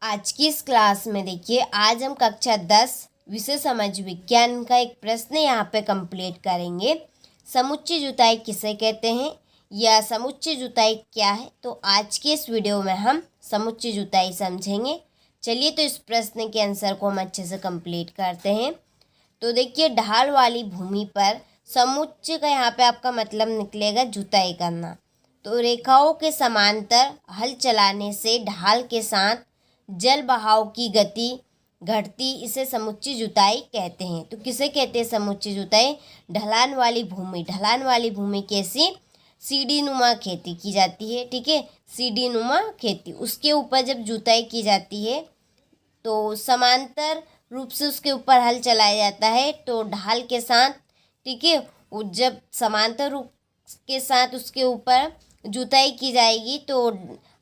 आज की इस क्लास में देखिए, आज हम कक्षा 10 विषय समाज विज्ञान का एक प्रश्न यहाँ पे कंप्लीट करेंगे। समुच्चय जुताई किसे कहते हैं या समुच्चय जुताई क्या है, तो आज के इस वीडियो में हम समुच्चय जुताई समझेंगे। चलिए तो इस प्रश्न के आंसर को हम अच्छे से कंप्लीट करते हैं। तो देखिए, ढाल वाली भूमि पर समुच्चय का यहाँ पे आपका मतलब निकलेगा जुताई करना। तो रेखाओं के समांतर हल चलाने से ढाल के साथ जल बहाव की गति घटती, इसे समुच्चय जुताई कहते हैं। तो किसे कहते हैं समुच्चय जुताई? ढलान वाली भूमि। ढलान वाली भूमि कैसी? सीढ़ी नुमा खेती की जाती है, ठीक है, सीढ़ी नुमा खेती। उसके ऊपर जब जुताई की जाती है तो समांतर रूप से उसके ऊपर हल चलाया जाता है, तो ढाल के साथ, ठीक है, वो जब समांतर रूप के साथ उसके ऊपर जुताई की जाएगी तो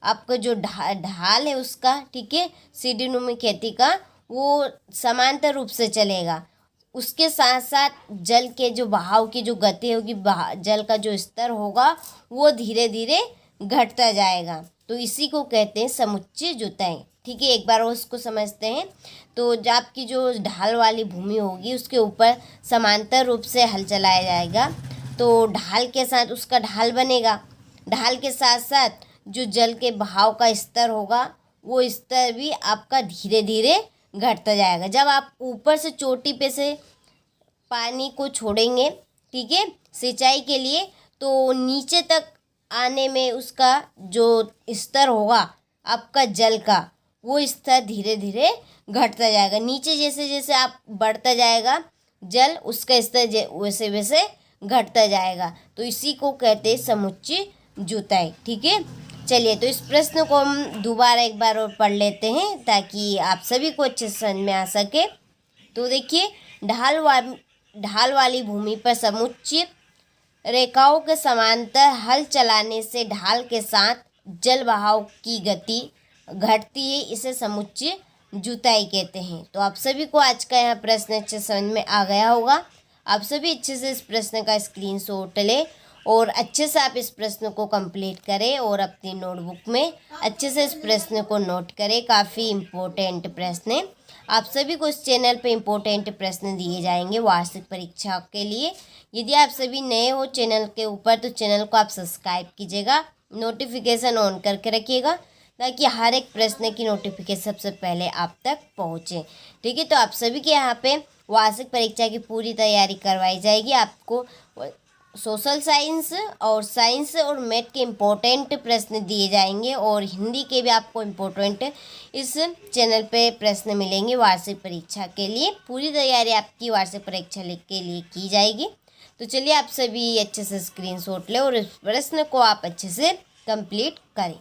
आपका जो ढाल है उसका, ठीक है, सीढ़ी नुमा खेती का, वो समांतर रूप से चलेगा। उसके साथ साथ जल के जो बहाव की जो गति होगी, जल का जो स्तर होगा वो धीरे धीरे घटता जाएगा। तो इसी को कहते हैं समुच्चय जुताई, ठीक है। एक बार उसको समझते हैं। तो जब आपकी जो ढाल वाली भूमि होगी उसके ऊपर समांतर रूप से हल चलाया जाएगा, तो ढाल के साथ उसका ढाल बनेगा। ढाल के साथ साथ जो जल के बहाव का स्तर होगा वो स्तर भी आपका धीरे धीरे घटता जाएगा। जब आप ऊपर से चोटी पे से पानी को छोड़ेंगे, ठीक है, सिंचाई के लिए, तो नीचे तक आने में उसका जो स्तर होगा आपका जल का, वो स्तर धीरे धीरे घटता जाएगा। नीचे जैसे जैसे आप बढ़ता जाएगा जल, उसका स्तर वैसे वैसे घटता जाएगा। तो इसी को कहते हैं समुच्चय जुताई, ठीक है। चलिए तो इस प्रश्न को हम दोबारा एक बार और पढ़ लेते हैं ताकि आप सभी को अच्छे से समझ में आ सके। तो देखिए, ढाल वाली भूमि पर समुच्चय रेखाओं के समांतर हल चलाने से ढाल के साथ जल बहाव की गति घटती है, इसे समुच्चय जुताई कहते हैं। तो आप सभी को आज का यह प्रश्न अच्छे समझ में आ गया होगा। आप सभी अच्छे से इस प्रश्न का स्क्रीनशॉट लें और अच्छे से आप इस प्रश्न को कंप्लीट करें और अपनी नोटबुक में अच्छे से इस प्रश्न को नोट करें। काफ़ी इम्पोर्टेंट प्रश्न है। आप सभी को इस चैनल पे इम्पोर्टेंट प्रश्न दिए जाएंगे वार्षिक परीक्षा के लिए। यदि आप सभी नए हो चैनल के ऊपर तो चैनल को आप सब्सक्राइब कीजिएगा, नोटिफिकेशन ऑन करके रखिएगा ताकि हर एक प्रश्न की नोटिफिकेशन सबसे पहले आप तक पहुँचे, ठीक है। तो आप सभी के यहाँ पे वार्षिक परीक्षा की पूरी तैयारी करवाई जाएगी। आपको सोशल साइंस और मैथ के इम्पोर्टेंट प्रश्न दिए जाएंगे और हिंदी के भी आपको इम्पोर्टेंट इस चैनल पे प्रश्न मिलेंगे वार्षिक परीक्षा के लिए। पूरी तैयारी आपकी वार्षिक परीक्षा के लिए की जाएगी। तो चलिए आप सभी अच्छे से स्क्रीनशॉट लें और इस प्रश्न को आप अच्छे से कंप्लीट करें।